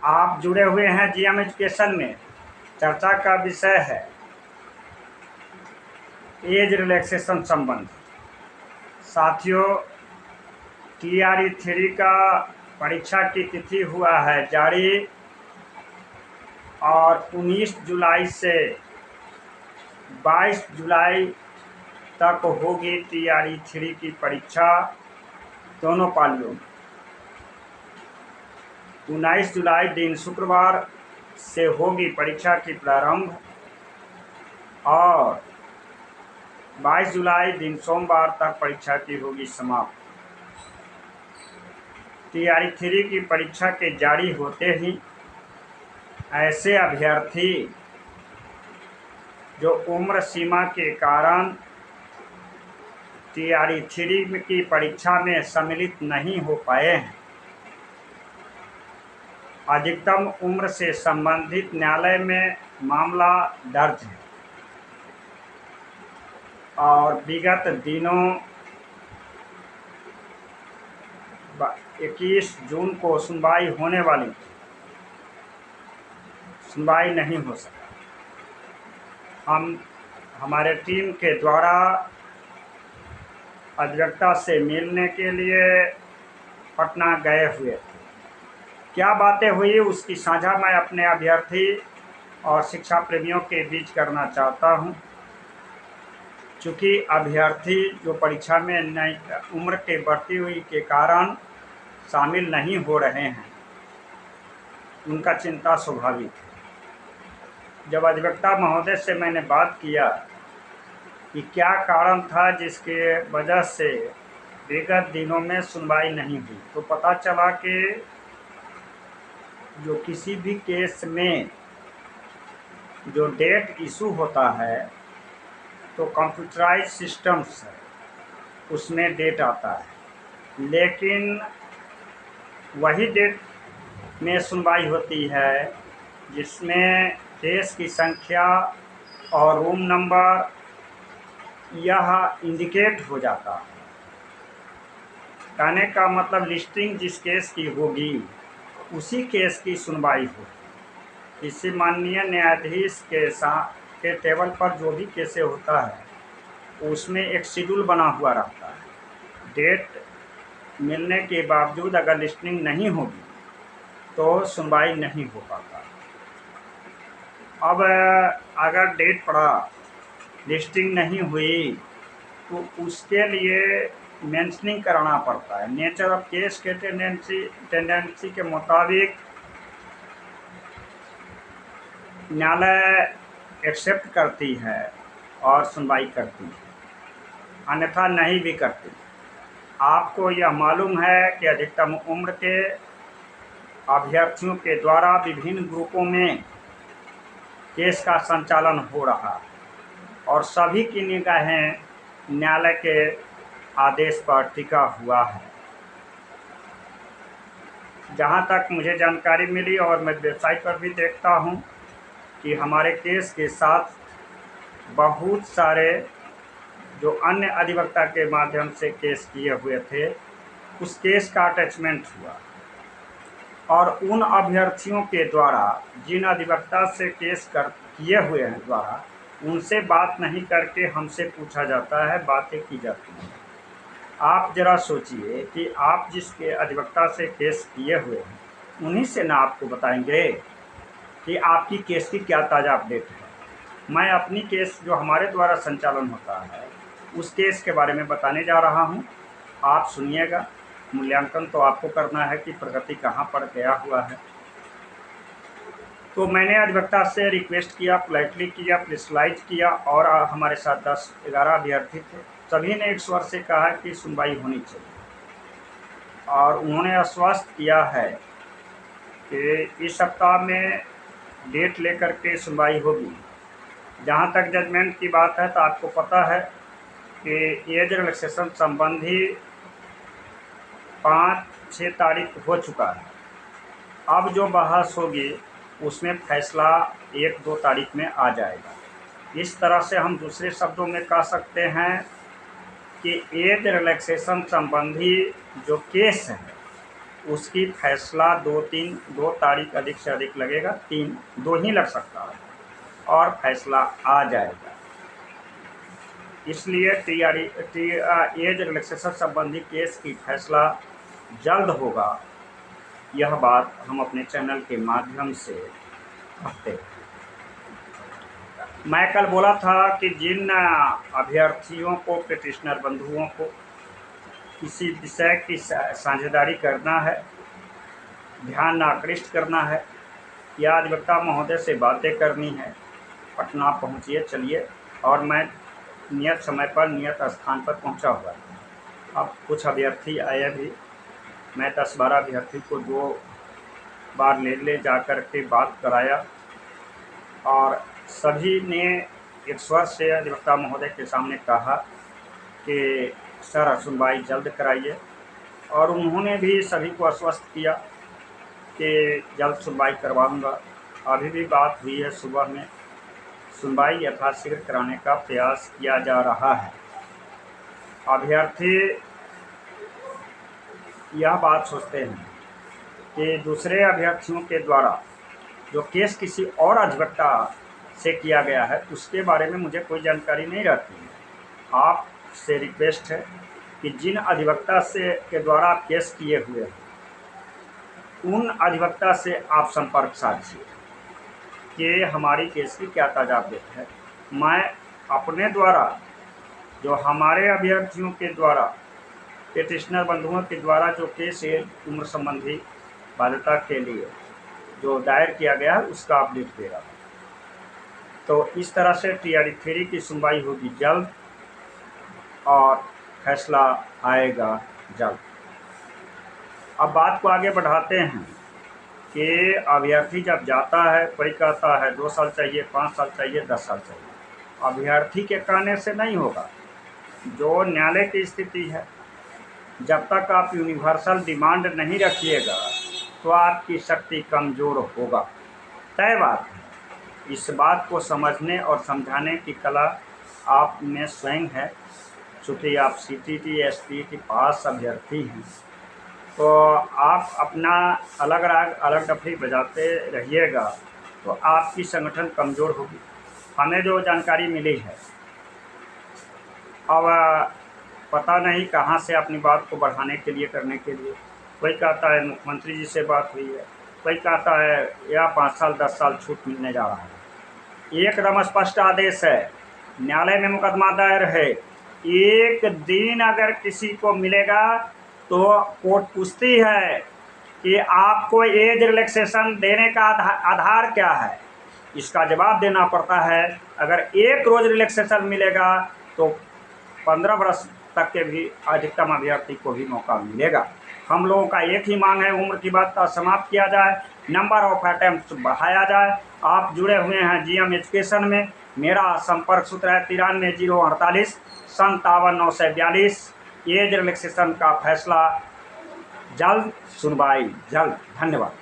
आप जुड़े हुए हैं जीएम एजुकेशन में। चर्चा का विषय है एज रिलैक्सेशन संबंध। साथियों, टीआरई 3 का परीक्षा की तिथि हुआ है जारी और 19 जुलाई से 22 जुलाई तक होगी टीआरई 3 की परीक्षा दोनों पालियों में। 19 जुलाई दिन शुक्रवार से होगी परीक्षा की प्रारंभ और 22 जुलाई दिन सोमवार तक परीक्षा की होगी समाप्त। टीआरई 3 की परीक्षा के जारी होते ही ऐसे अभ्यर्थी जो उम्र सीमा के कारण टीआरई 3 की परीक्षा में सम्मिलित नहीं हो पाए हैं, अधिकतम उम्र से संबंधित न्यायालय में मामला दर्ज है और विगत दिनों 21 जून को सुनवाई होने वाली सुनवाई नहीं हो सका। हमारे टीम के द्वारा अधिवक्ता से मिलने के लिए पटना गए हुए थे। क्या बातें हुई उसकी साझा मैं अपने अभ्यर्थी और शिक्षा प्रेमियों के बीच करना चाहता हूं। चूँकि अभ्यर्थी जो परीक्षा में नई उम्र के बढ़ती हुई के कारण शामिल नहीं हो रहे हैं, उनका चिंता स्वाभाविक है। जब अधिवक्ता महोदय से मैंने बात किया कि क्या कारण था जिसके वजह से विगत दिनों में सुनवाई नहीं हुई, तो पता चला कि जो किसी भी केस में जो डेट इशू होता है तो कंप्यूटराइज सिस्टम्स है, उसमें डेट आता है, लेकिन वही डेट में सुनवाई होती है जिसमें केस की संख्या और रूम नंबर यह इंडिकेट हो जाता है। कहने का मतलब लिस्टिंग जिस केस की होगी उसी केस की सुनवाई होगी। इसी माननीय न्यायाधीश के टेबल पर जो भी केसें होता है उसमें एक शेड्यूल बना हुआ रहता है। डेट मिलने के बावजूद अगर लिस्टिंग नहीं होगी तो सुनवाई नहीं हो पाता। अब अगर डेट पड़ा, लिस्टिंग नहीं हुई, तो उसके लिए मेंशनिंग कराना पड़ता है। नेचर ऑफ केस के टेंडेंसी के मुताबिक न्यायालय एक्सेप्ट करती है और सुनवाई करती है, अन्यथा नहीं भी करती। आपको यह मालूम है कि अधिकतम उम्र के अभ्यर्थियों के द्वारा विभिन्न ग्रुपों में केस का संचालन हो रहा है और सभी की निगाहें न्यायालय के आदेश पर टिका हुआ है। जहां तक मुझे जानकारी मिली और मैं वेबसाइट पर भी देखता हूं कि हमारे केस के साथ बहुत सारे जो अन्य अधिवक्ता के माध्यम से केस किए हुए थे उस केस का अटैचमेंट हुआ और उन अभ्यर्थियों के द्वारा जिन अधिवक्ता से केस किए हुए हैं द्वारा उनसे बात नहीं करके हमसे पूछा जाता है, बातें की जाती हैं। आप जरा सोचिए कि आप जिसके अधिवक्ता से केस किए हुए हैं उन्हीं से ना आपको बताएंगे कि आपकी केस की क्या ताज़ा अपडेट है। मैं अपनी केस जो हमारे द्वारा संचालन होता है उस केस के बारे में बताने जा रहा हूं। आप सुनिएगा। मूल्यांकन तो आपको करना है कि प्रगति कहां पर गया हुआ है। तो मैंने अधिवक्ता से रिक्वेस्ट किया, पोलाइटली किया, प्रेशराइज किया और हमारे साथ 10-11 अभ्यर्थी थे। सभी ने एक स्वर से कहा कि सुनवाई होनी चाहिए और उन्होंने आश्वस्त किया है कि इस सप्ताह में डेट लेकर के सुनवाई होगी। जहां तक जजमेंट की बात है तो आपको पता है कि एज रिलैक्सेशन संबंधी 5-6 तारीख हो चुका है। अब जो बहस होगी उसमें फैसला 1-2 तारीख में आ जाएगा। इस तरह से हम दूसरे शब्दों में कह सकते हैं कि एज रिलैक्सेशन संबंधी जो केस है उसकी फैसला 2 तारीख अधिक से अधिक लगेगा, 2 ही लग सकता है और फैसला आ जाएगा। इसलिए एज रिलैक्सेशन संबंधी केस की फैसला जल्द होगा, यह बात हम अपने चैनल के माध्यम से कहते हैं। मैं कल बोला था कि जिन अभ्यर्थियों को, पिटिशनर बंधुओं को किसी विषय की साझेदारी करना है, ध्यान आकृष्ट करना है या अधिवक्ता महोदय से बातें करनी है, पटना पहुँचिए, चलिए। और मैं नियत समय पर नियत स्थान पर पहुँचा हुआ था। अब कुछ अभ्यर्थी आए भी, मैं 10-12 अभ्यर्थी को 2 बार ले जा कर के बात कराया और सभी ने एक स्वर से अधिवक्ता महोदय के सामने कहा कि सर सुनवाई जल्द कराइए, और उन्होंने भी सभी को आश्वस्त किया कि जल्द सुनवाई करवाऊंगा। अभी भी बात हुई है सुबह में, सुनवाई यथाशीघ्र कराने का प्रयास किया जा रहा है। अभ्यर्थी यह बात सोचते हैं कि दूसरे अभ्यर्थियों के द्वारा जो केस किसी और अधिवक्ता से किया गया है उसके बारे में मुझे कोई जानकारी नहीं रहती है। आपसे रिक्वेस्ट है कि जिन अधिवक्ता से के द्वारा आप केस किए हुए हैं उन अधिवक्ता से आप संपर्क साधिए कि हमारी केस की क्या ताज़ा अपडेट है। मैं अपने द्वारा जो हमारे अभ्यर्थियों के द्वारा, पिटिशनर बंधुओं के द्वारा जो केस उम्र संबंधी बाध्यता के लिए जो दायर किया गया है उसका अपडेट दे रहा हूँ। तो इस तरह से TRE 3 की सुनवाई होगी जल्द और फैसला आएगा जल्द। अब बात को आगे बढ़ाते हैं कि अभ्यर्थी जब जाता है, कोई कहता है 2 साल चाहिए, 5 साल चाहिए, 10 साल चाहिए। अभ्यर्थी के कहने से नहीं होगा। जो न्यायालय की स्थिति है, जब तक आप यूनिवर्सल डिमांड नहीं रखिएगा तो आपकी शक्ति कमज़ोर होगा, तय बात है। इस बात को समझने और समझाने की कला आप में स्वयं है। चूँकि आप CTT STT पास अभ्यर्थी हैं तो आप अपना अलग राग अलग डफली बजाते रहिएगा तो आपकी संगठन कमज़ोर होगी। हमें जो जानकारी मिली है, अब पता नहीं कहाँ से अपनी बात को बढ़ाने के लिए, करने के लिए, कोई कहता है मुख्यमंत्री जी से बात हुई है, कोई कहता है या 5 साल 10 साल छूट मिलने जा रहा है। एकदम स्पष्ट आदेश है, न्यायालय में मुकदमा दायर है, एक दिन अगर किसी को मिलेगा तो कोर्ट पूछती है कि आपको एज रिलैक्सेशन देने का आधार क्या है, इसका जवाब देना पड़ता है। अगर एक रोज़ रिलैक्सेशन मिलेगा तो 15 वर्ष तक के भी अधिकतम अभ्यर्थी को भी मौका मिलेगा। हम लोगों का एक ही मांग है, उम्र की बात का समाप्त किया जाए, नंबर ऑफ अटेम्प्ट बढ़ाया जाए। आप जुड़े हुए हैं GM एजुकेशन में, मेरा संपर्क सूत्र है 93 048 57 942। एज रिलैक्सेशन का फैसला जल्द, सुनवाई जल्द। धन्यवाद।